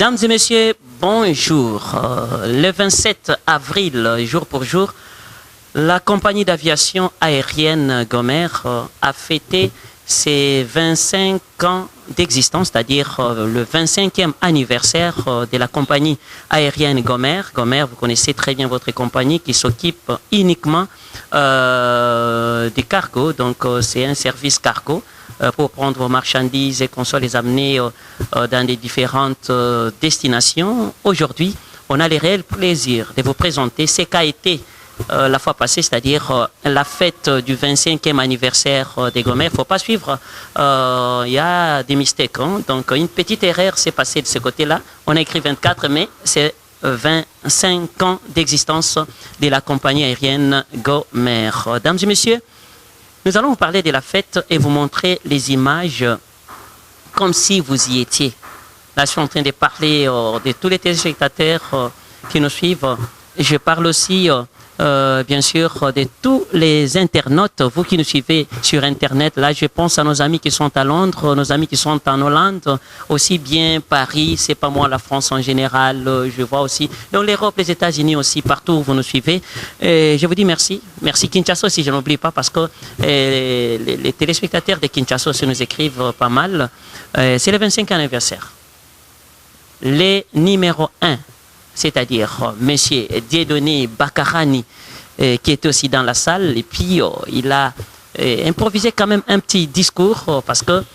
Mesdames et messieurs, bonjour. Le 27 avril, jour pour jour, la compagnie d'aviation aérienne Gomer a fêté ses 25 ans d'existence, c'est-à-dire le 25e anniversaire de la compagnie aérienne Gomer. Gomer, vous connaissez très bien votre compagnie qui s'occupe uniquement des cargos, donc c'est un service cargo pour prendre vos marchandises et qu'on soit les amener dans des différentes destinations. Aujourd'hui, on a le réel plaisir de vous présenter ce qu'a été la fois passée, c'est-à-dire la fête du 25e anniversaire des Gomer. Il ne faut pas suivre, il y a des mistakes. Hein? Donc une petite erreur s'est passée de ce côté-là. On a écrit 24, mais c'est 25 ans d'existence de la compagnie aérienne Gomer. Mesdames et messieurs, nous allons vous parler de la fête et vous montrer les images comme si vous y étiez. Là, je suis en train de parler de tous les téléspectateurs qui nous suivent. Je parle aussi, bien sûr, de tous les internautes, vous qui nous suivez sur Internet. Là, je pense à nos amis qui sont à Londres, nos amis qui sont en Hollande, aussi bien Paris, c'est pas moi, la France en général, je vois aussi. Donc l'Europe, les États-Unis aussi, partout où vous nous suivez. Et je vous dis merci. Merci Kinshasa aussi, je n'oublie pas, parce que les téléspectateurs de Kinshasa aussi nous écrivent pas mal. C'est le 25e anniversaire. Les numéro 1. C'est-à-dire monsieur Dieudonné Bakarani, qui était aussi dans la salle, et puis il a improvisé quand même un petit discours, parce que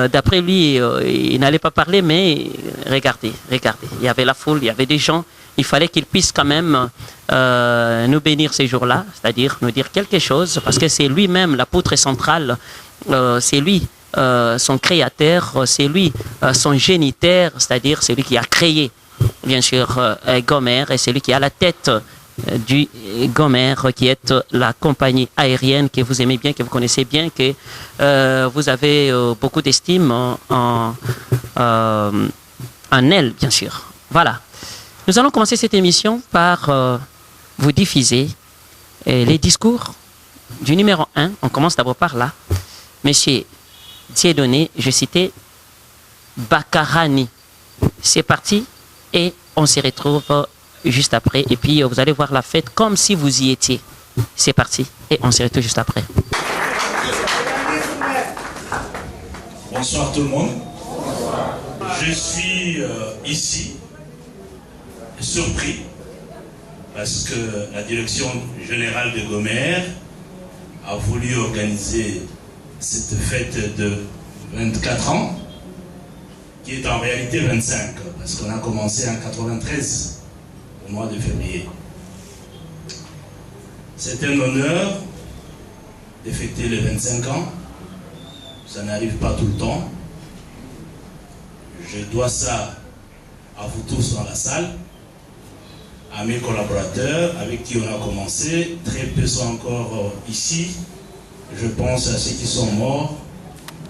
d'après lui, il n'allait pas parler, mais regardez, il y avait la foule, il y avait des gens, il fallait qu'il puisse quand même nous bénir ces jours-là, c'est-à-dire nous dire quelque chose, parce que c'est lui-même la poutre centrale, c'est lui son créateur, c'est lui son géniteur, c'est-à-dire c'est lui qui a créé bien sûr Gomer, et c'est lui qui a la tête du Gomer, qui est la compagnie aérienne que vous aimez bien, que vous connaissez bien, que vous avez beaucoup d'estime en elle, bien sûr. Voilà. Nous allons commencer cette émission par vous diffuser les discours du numéro 1. On commence d'abord par là. Monsieur Dieudonné, je citais Bakarani. C'est parti. Et on se retrouve juste après. Et puis, vous allez voir la fête comme si vous y étiez. C'est parti. Et on se retrouve juste après. Bonsoir tout le monde. Je suis ici, surpris, parce que la direction générale de Gomer a voulu organiser cette fête de 24 ans, qui est en réalité 25, parce qu'on a commencé en 93, au mois de février. C'est un honneur de fêter les 25 ans. Ça n'arrive pas tout le temps. Je dois ça à vous tous dans la salle, à mes collaborateurs avec qui on a commencé. Très peu sont encore ici. Je pense à ceux qui sont morts.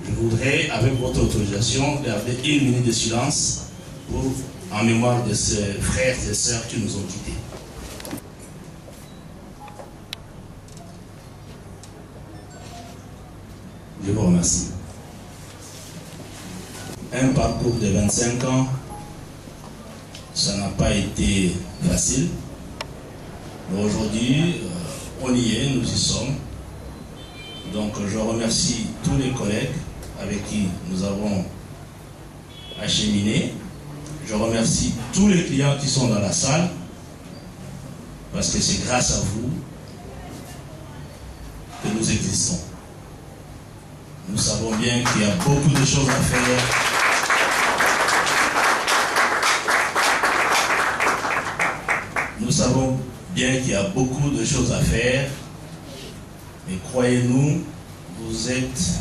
Je voudrais, avec votre autorisation, garder 1 minute de silence en mémoire de ces frères et sœurs qui nous ont quittés. Je vous remercie. Un parcours de 25 ans, ça n'a pas été facile. Mais aujourd'hui, on y est, nous y sommes. Donc je remercie tous les collègues avec qui nous avons acheminé. Je remercie tous les clients qui sont dans la salle, parce que c'est grâce à vous que nous existons. Nous savons bien qu'il y a beaucoup de choses à faire. Nous savons bien qu'il y a beaucoup de choses à faire. Mais croyez-nous, vous êtes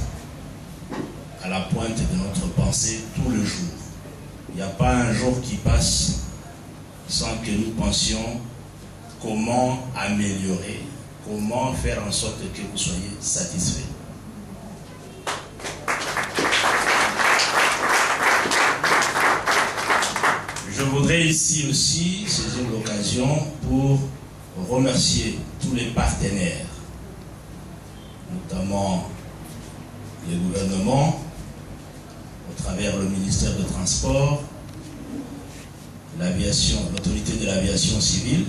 à la pointe de notre pensée tout le jour. Il n'y a pas un jour qui passe sans que nous pensions comment améliorer, comment faire en sorte que vous soyez satisfaits. Je voudrais ici aussi saisir l'occasion pour remercier tous les partenaires, notamment les gouvernements, au travers le ministère des Transports, l'autorité de l'aviation civile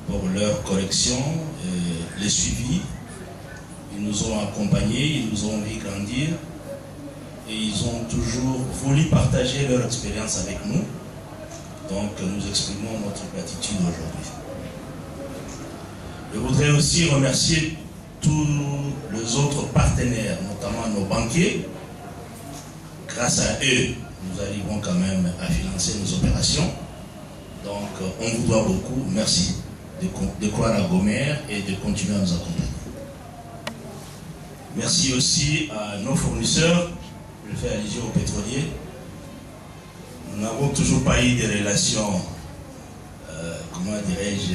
pour leur correction, les suivis. Ils nous ont accompagnés, ils nous ont vu grandir et ils ont toujours voulu partager leur expérience avec nous. Donc nous exprimons notre gratitude aujourd'hui. Je voudrais aussi remercier tous les autres partenaires, notamment nos banquiers. Grâce à eux, nous arrivons quand même à financer nos opérations. Donc on vous doit beaucoup. Merci de croire à Gomer et de continuer à nous accompagner. Merci aussi à nos fournisseurs. Je fais allusion aux pétroliers. Nous n'avons toujours pas eu de relations, comment dirais-je,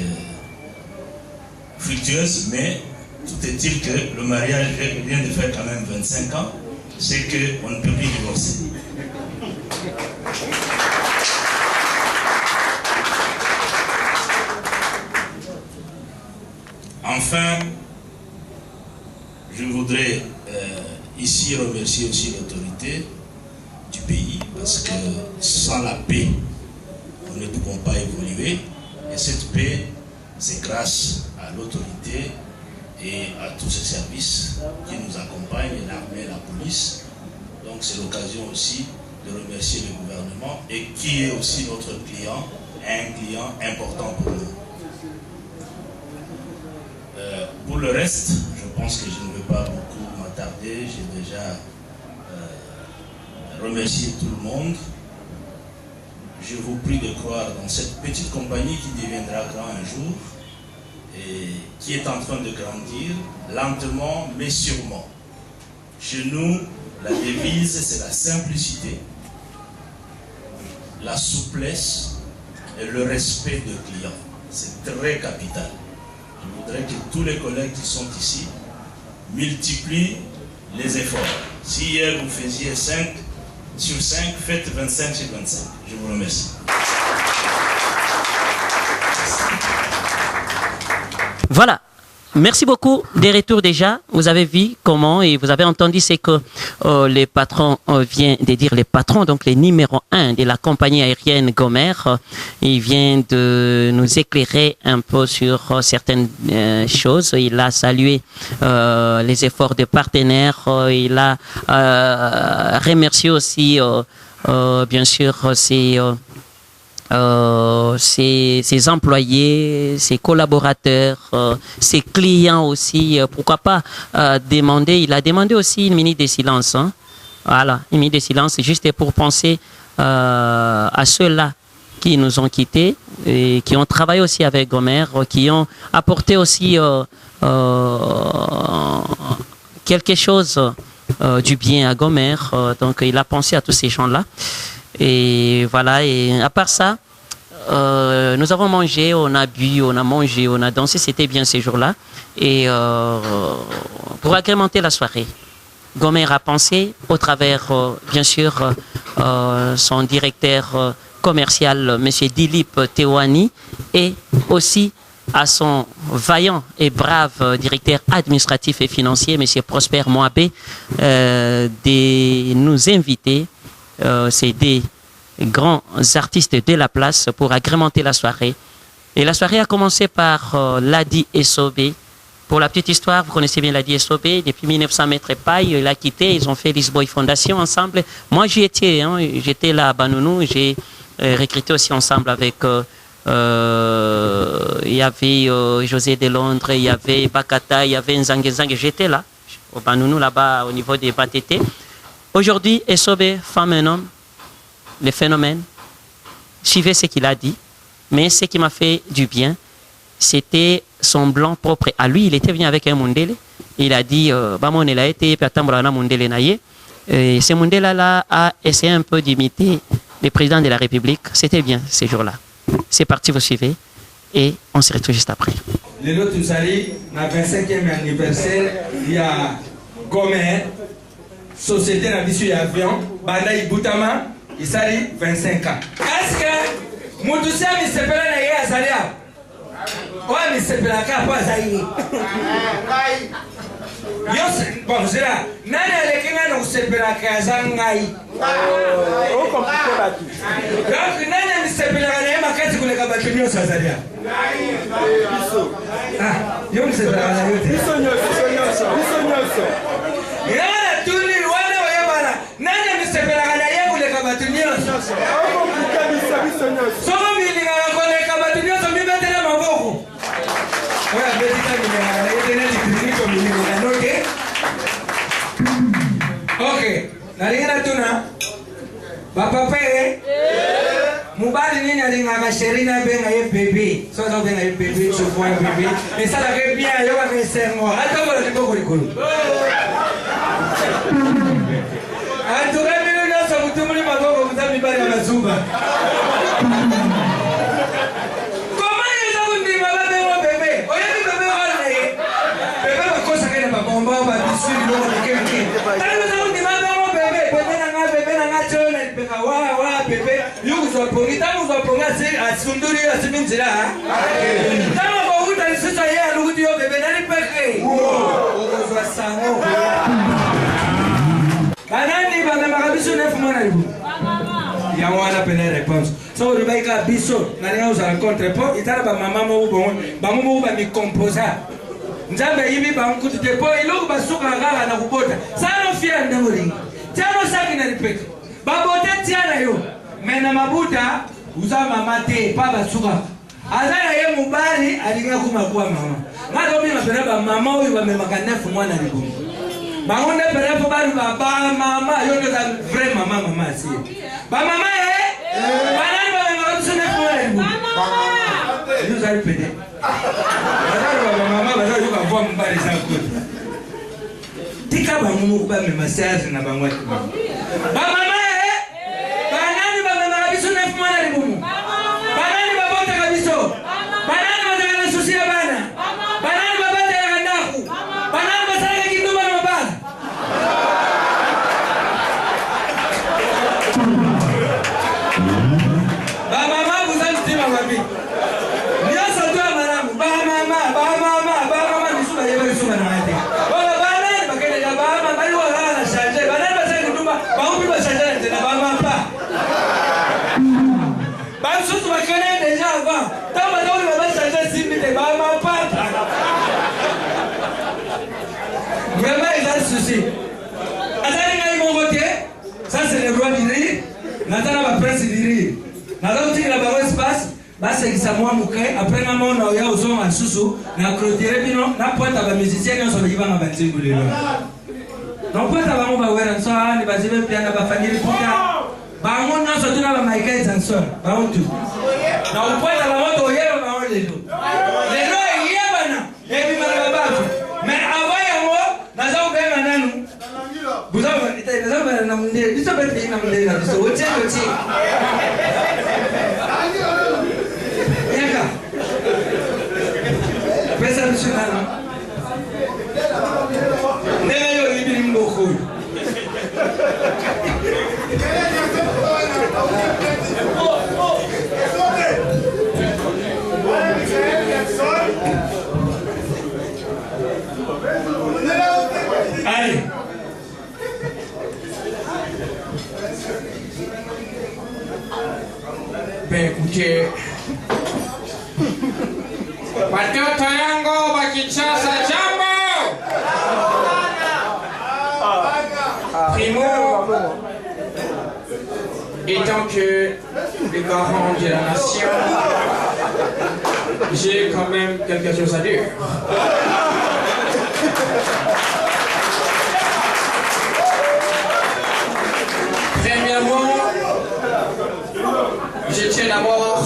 fructueuses, mais tout est-il que le mariage vient de faire quand même 25 ans, c'est qu'on ne peut plus divorcer. Enfin, je voudrais ici remercier aussi l'autorité du pays, parce que sans la paix, nous ne pouvons pas évoluer. Et cette paix, c'est grâce à l'autorité et à tous ces services qui nous accompagnent, l'armée, la police. Donc c'est l'occasion aussi de remercier le gouvernement et qui est aussi notre client, un client important pour nous. Pour le reste, je pense que je ne vais pas beaucoup m'attarder. J'ai déjà remercié tout le monde. Je vous prie de croire dans cette petite compagnie qui deviendra grand un jour et qui est en train de grandir lentement mais sûrement. Chez nous, la devise, c'est la simplicité, la souplesse et le respect de clients. C'est très capital. Je voudrais que tous les collègues qui sont ici multiplient les efforts. Si hier vous faisiez 5 sur 5, faites 25 sur 25. Je vous remercie. Voilà. Merci beaucoup. Des retours déjà. Vous avez vu comment et vous avez entendu ce que les patrons viennent de dire. Les patrons, donc les numéros 1 de la compagnie aérienne Gomer, il vient de nous éclairer un peu sur certaines choses. Il a salué les efforts des partenaires. Il a remercié aussi, bien sûr, ses employés, ses collaborateurs, ses clients aussi. Pourquoi pas demander, il a demandé aussi une minute de silence. Hein? Voilà, une minute de silence juste pour penser à ceux-là qui nous ont quittés et qui ont travaillé aussi avec Gomer, qui ont apporté aussi quelque chose du bien à Gomer. Donc il a pensé à tous ces gens-là. Et voilà, et à part ça, nous avons mangé, on a bu, on a mangé, on a dansé, c'était bien ces jours-là. Et pour agrémenter la soirée, Gomer a pensé au travers, bien sûr, son directeur commercial, M. Dilip Tewani, et aussi à son vaillant et brave directeur administratif et financier, M. Prosper Moabé, de nous inviter. C'est des grands artistes de la place pour agrémenter la soirée. Et la soirée a commencé par Ladi Essobé. Pour la petite histoire, vous connaissez bien Ladi Essobé. Depuis 1900 mètres paille, il a quitté. Ils ont fait Lisboy Fondation ensemble. Moi, j'y étais. Hein, j'étais là à Banounou. J'ai recruté aussi ensemble avec... il y avait José de Londres, il y avait Bakata, il y avait Nzangue. J'étais là, au Banounou, là-bas, au niveau des BATT. Aujourd'hui, Essobé, femme et homme, le phénomène, suivez ce qu'il a dit, mais ce qui m'a fait du bien, c'était son blanc propre à lui. Il était venu avec un Mundele, il a dit, il a été, et ce Mundele-là a essayé un peu d'imiter le président de la République. C'était bien ces jours-là. C'est parti, vous suivez, et on se retrouve juste après. Le lot du 25e anniversaire, il y a Gomer, Société d'Aviation Avion, Banda Boutama, il s'allie 25 ans. Est-ce que Moutoussa me s'appelle à Zalia? Ouais, mais c'est la carte à Zaïe. Bon, c'est là. Nani alekina na kusepela kaza ngai. Oh, compliqué là tout. Donc nani anisepela na makati kuleka batu nyoso azalia. Ah, yo msepela na yote. Bisonyoso. Yana tuni wale wayabana. Nani anisepela na yeye kuleka batu nyoso. Oh, compliqué bisonyoso. Soma milinga kuleka batu nyoso mibetela maboko. Oya bezika milinga na yote nani kliniko milinga noke. Okay, nalingana tuna Papa Mubali nini alinga sherina benga ye bébé. So so benga ye bébé, je vois bébé. Et ça la fait bien, yo va faire moi. Attends moi le boko likolo. Atura mimi na so mutumuli maboko mzami bali na zuba. Comment ils ont dit baba benga bébé? Oya ni bébé wala ye. Bébé ba kosa kena ba bomba ba bisu lo ko keke. Tano za ndi baba bébé, bébé na nga chona peka wa bébé. Yukuzopongi tamu zoponga asunduri asiminzira. Tamu bo uta sisa ye alukuti yo bébé nani peke. Okozwa sango. Banani bana makabiso nefu mwana libu. Ya wana pene réponse. So rubaika biso nani uza rencontre po itara ba mama mo bon ba mo ba mi composa. Nzambe yibi ba nkuti te po iluku basuka ngala na kubota. Sana fia ndamuringa. Tano saki na ripeke. Babote tiana yo. Mena mabuta uzama mate paba suka. Azana ye mubali alinga kumakuwa mama. Ngalo mimi mapera mama huyu bamemakanefu mwana libu. Bangonde perepo bali baba mama yote za vrai mama si. Ba mama banani bamemakanefu mwana libu. Mama. Ndio zali pede. Bazali mama bazali yuka mbali za kuti. Tika bangumu kuba memasaje na bangwa. Ba mama banani bamemakabiso na fumana libumu. Banani babota kabiso. Banani bazali susia bana. Banani babata ya ndaku. Banani basala kinduma na mabana. Ba mama buzali stima wapi? Niasa tu maramu. Ba mama nisuba yebe nisuba na mate. Baba banani bakende ya baba bali wala na shanje. Banani basala kinduma baumbi bashanje tena ba mama. Bansusu bakene déjà avant. Tamba dole baba shanje simbi te ba mama. Vraiment il a un souci. Azali ngai mon côté, ça c'est le roi du rire. Natana ba prince du rire. Natana uti la ba espace. Basi kisamwa muke après na mona ya uzoma susu na clôturer bino na pointe ba musicien nso ba yibanga banzingu lelo. Na pointe ba mo ba wera nso ani ba zibe pia na ba family puka. Ba mo nso tuna ba Michael Jackson ba utu. Na pointe ba moto yero ba lelo. Lelo yebana ebi mara ba. Mais avant ya mo na za ubema nanu. Buzawa ita za na munde. Biso bete na munde na biso. Oche. Pesa nationale. Nene yo ibiri mboko. Allez. Ben écoutez. Watoto yangu wa Kinshasa jambo. Primo, étant que le garant de la nation, j'ai quand même quelque chose à dire. Premièrement, je tiens d'abord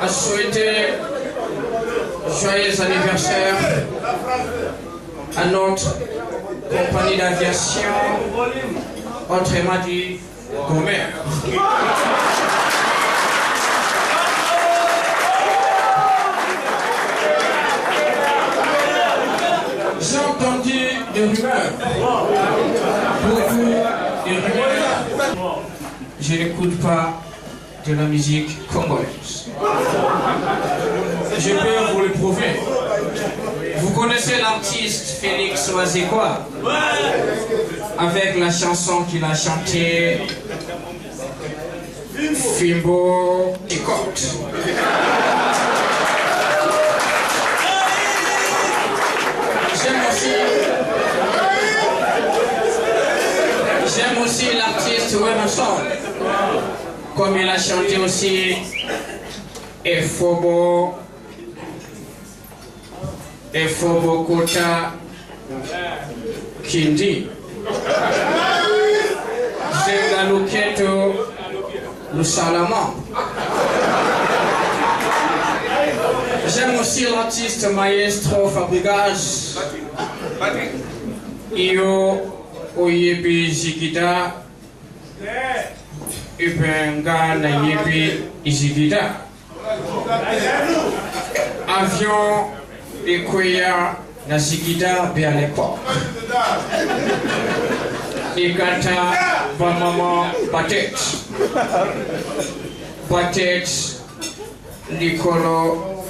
à souhaiter joyeux anniversaire à notre compagnie d'aviation, autrement dit Gomer. J'ai entendu des rumeurs, beaucoup de rumeurs. Je n'écoute pas de la musique congolaise. Je peux vous le prouver. Vous connaissez l'artiste Félix Oazekwa? Avec la chanson qu'il a chantée, Fimbo et Côte. J'aime aussi l'artiste Wemerson, comme il a chanté aussi Efobo Kota Kindi. J'aime la Luketo Lusalama. J'aime aussi l'artiste Maestro Fabregas. Iyo Oyebi Zigida. Upenga na Yebi Zigida. Avion Ekoya na Zigida be à l'époque. Ikata Bamama Patet. Patet Nicolo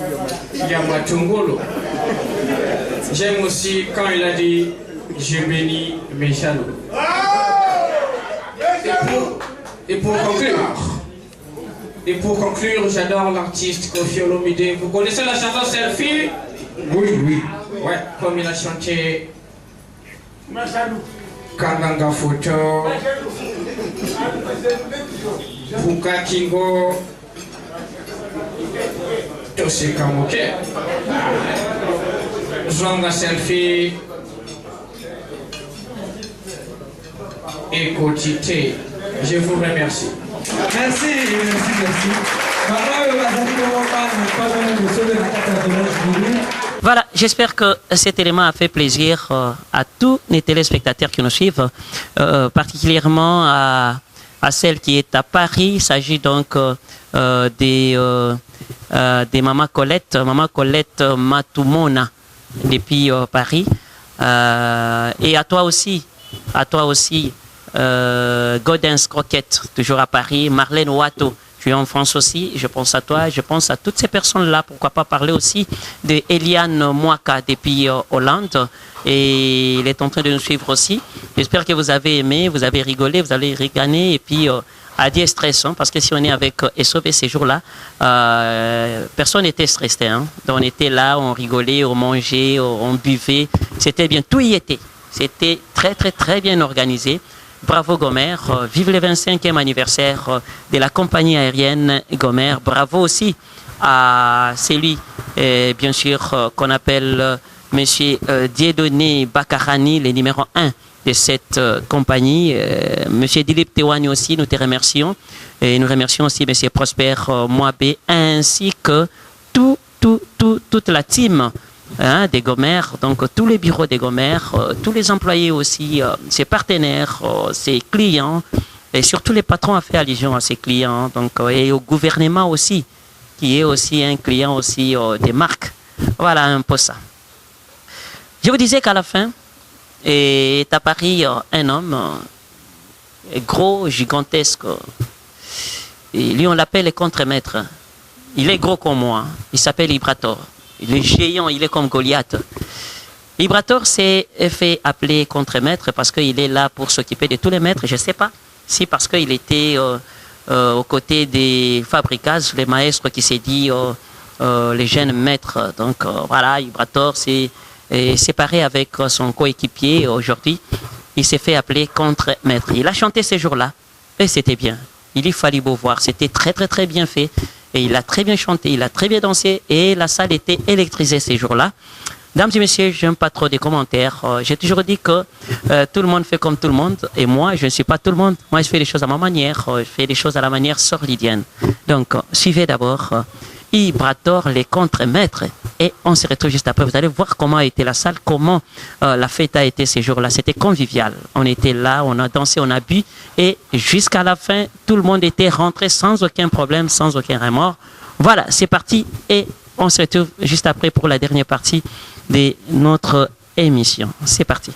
Yamatungulu. J'aime aussi quand il a dit je bénis mes jaloux. Et pour conclure, j'adore l'artiste Koffi Olomide. Vous connaissez la chanson Selfie? Oui. Ouais, comme il a chanté Kanganga Photo, Puka Kingo, Tose Kamoke, Zonga Selfie et Kotite. Je vous remercie. Merci. Voilà, j'espère que cet élément a fait plaisir à tous les téléspectateurs qui nous suivent, particulièrement à celle qui est à Paris. Il s'agit donc des Maman Colette Matumona depuis Paris. Et à toi aussi, Godens Croquette, toujours à Paris, Marlène Ouatto, tu es en France aussi, je pense à toi, je pense à toutes ces personnes-là, pourquoi pas parler aussi de Eliane Mouaka depuis Hollande, et il est en train de nous suivre aussi. J'espère que vous avez aimé, vous avez rigolé, vous avez ricané, et puis à dire stress, parce que si on est avec SOV ces jours-là, personne n'était stressé, donc on était là, on rigolait, on mangeait, on buvait, c'était bien, tout y était, c'était très très très bien organisé. Bravo Gomer, vive le 25e anniversaire de la compagnie aérienne Gomer. Bravo aussi à celui, bien sûr, qu'on appelle Monsieur Dieudonné Bakarani, le numéro 1 de cette compagnie. Monsieur Dilip Tewani aussi, nous te remercions. Et nous remercions aussi Monsieur Prosper Moabé, ainsi que toute la team des Gomer, donc tous les bureaux des Gomer, tous les employés aussi, ses partenaires, ses clients, et surtout les patrons ont fait allusion à ses clients, donc, et au gouvernement aussi, qui est aussi un client aussi des marques. Voilà un peu ça. Je vous disais qu'à la fin, est à Paris un homme gros, gigantesque, et lui on l'appelle le contremaître. Il est gros comme moi, il s'appelle Ibrator. Il est géant, il est comme Goliath. Ibrator s'est fait appeler contremaître parce qu'il est là pour s'occuper de tous les maîtres. Je ne sais pas si parce qu'il était aux côtés des fabricas, les maîtres qui s'est dit les jeunes maîtres. Donc voilà, Ibrator s'est séparé avec son coéquipier aujourd'hui. Il s'est fait appeler contremaître. Il a chanté ces jours-là et c'était bien. Il y fallait beau voir. C'était très très très bien fait. Et il a très bien chanté, il a très bien dansé et la salle était électrisée ces jours-là. Mesdames et messieurs, je n'aime pas trop des commentaires. J'ai toujours dit que tout le monde fait comme tout le monde et moi, je ne suis pas tout le monde. Moi, je fais les choses à ma manière, je fais les choses à la manière sorlidienne. Donc, suivez d'abord Ibrator, les contremaîtres et on se retrouve juste après. Vous allez voir comment a été la salle, comment la fête a été ces jours-là. C'était convivial. On était là, on a dansé, on a bu et jusqu'à la fin, tout le monde était rentré sans aucun problème, sans aucun remords. Voilà, c'est parti et on se retrouve juste après pour la dernière partie de notre émission. C'est parti.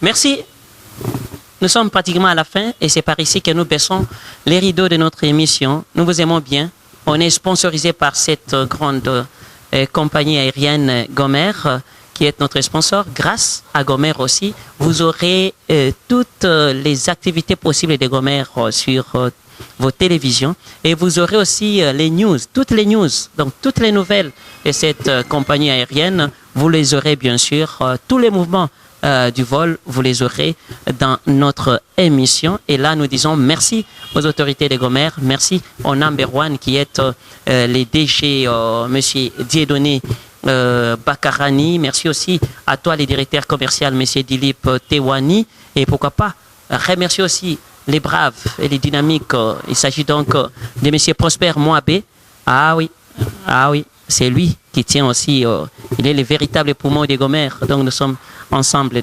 Merci. Nous sommes pratiquement à la fin et c'est par ici que nous baissons les rideaux de notre émission. Nous vous aimons bien. On est sponsorisé par cette grande compagnie aérienne Gomer qui est notre sponsor. Grâce à Gomer aussi, vous aurez toutes les activités possibles de Gomer sur vos télévisions et vous aurez aussi les news, toutes les news, donc toutes les nouvelles de cette compagnie aérienne, vous les aurez bien sûr, tous les mouvements du vol, vous les aurez dans notre émission. Et là, nous disons merci aux autorités de Gomer, merci au number one qui est les DG, monsieur Dieudonné Bakarani, merci aussi à toi, les directeurs commerciaux, monsieur Dilip Tewani, et pourquoi pas remercier aussi les braves et les dynamiques. Il s'agit donc de monsieur Prosper Moabé. Ah oui, c'est lui qui tient aussi, il est le véritable poumon de Gomer. Donc nous sommes ensemble,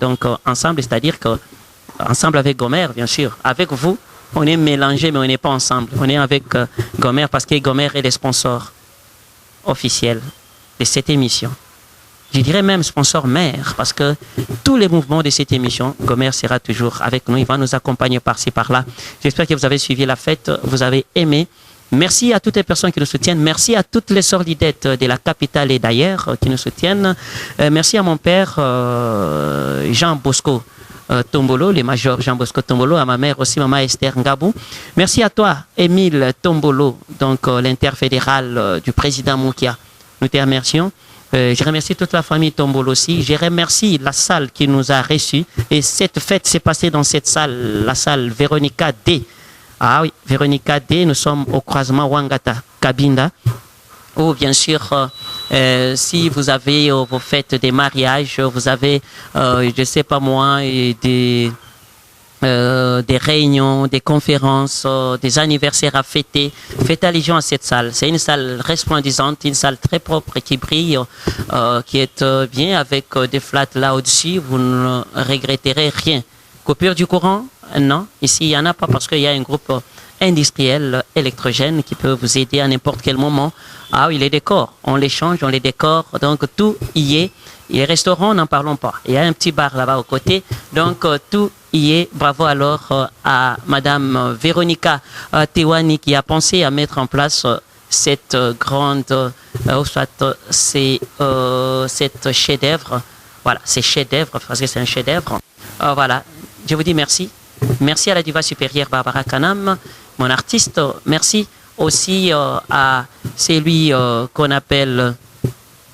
c'est-à-dire que ensemble avec Gomer, bien sûr. Avec vous, on est mélangés, mais on n'est pas ensemble. On est avec Gomer parce que Gomer est le sponsor officiel de cette émission. Je dirais même sponsor mère, parce que tous les mouvements de cette émission, Gomer sera toujours avec nous. Il va nous accompagner par-ci, par-là. J'espère que vous avez suivi la fête, vous avez aimé. Merci à toutes les personnes qui nous soutiennent. Merci à toutes les sordidettes de la capitale et d'ailleurs qui nous soutiennent. Merci à mon père Jean Bosco Tombolo, le major Jean Bosco Tombolo, à ma mère aussi, maman Esther Ngabou. Merci à toi, Émile Tombolo, donc l'interfédéral du président Moukia. Nous te remercions. Je remercie toute la famille Tombolo aussi. Je remercie la salle qui nous a reçus. Et cette fête s'est passée dans cette salle, la salle Véronica D. Ah oui, Véronica D, nous sommes au croisement Wangata, Kabinda. Ou bien sûr, si vous avez vos fêtes des mariages, vous avez, je ne sais pas moi, des réunions, des conférences, des anniversaires à fêter, faites allusion à cette salle. C'est une salle resplendissante, une salle très propre qui brille, qui est bien avec des flats là au-dessus. Vous ne regretterez rien. Coupure du courant? Non. Ici, il n'y en a pas parce qu'il y a un groupe industriel électrogène qui peut vous aider à n'importe quel moment. Ah oui, les décors, on les change, on les décore, donc tout y est. Et les restaurants, n'en parlons pas. Il y a un petit bar là-bas au côté, donc tout y est. Bravo alors à Madame Véronica Tewani qui a pensé à mettre en place cette grande, cette chef-d'œuvre. Voilà, c'est chef-d'œuvre parce que c'est un chef-d'œuvre. Voilà, je vous dis merci. Merci à la diva supérieure Barbara Kanam, mon artiste. Merci aussi à celui qu'on appelle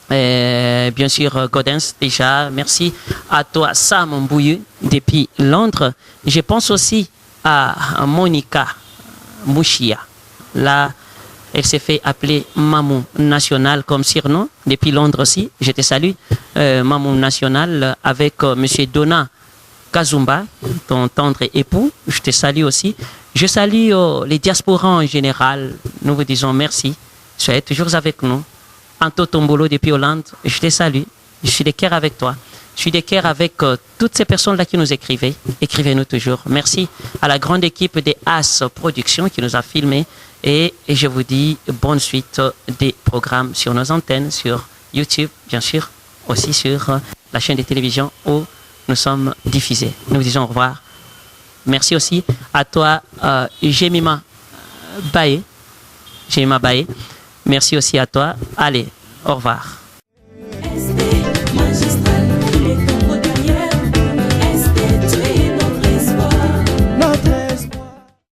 bien sûr Godens déjà. Merci à toi Sam Mbouyu depuis Londres. Je pense aussi à Monica Mouchia. Là, elle s'est fait appeler Mamou National comme surnom depuis Londres aussi. Je te salue Mamou National avec monsieur Donna Kazumba, ton tendre époux, je te salue aussi. Je salue les diasporas en général. Nous vous disons merci. Soyez toujours avec nous. Anto Tombolo depuis Hollande, je te salue. Je suis de cœur avec toi. Je suis de cœur avec toutes ces personnes-là qui nous écrivaient. Écrivez-nous toujours. Merci à la grande équipe des As Productions qui nous a filmés. Et je vous dis bonne suite des programmes sur nos antennes, sur YouTube, bien sûr, aussi sur la chaîne de télévision où nous sommes diffusés. Nous vous disons au revoir. Merci aussi à toi, Jemima Baye. Merci aussi à toi. Allez, au revoir.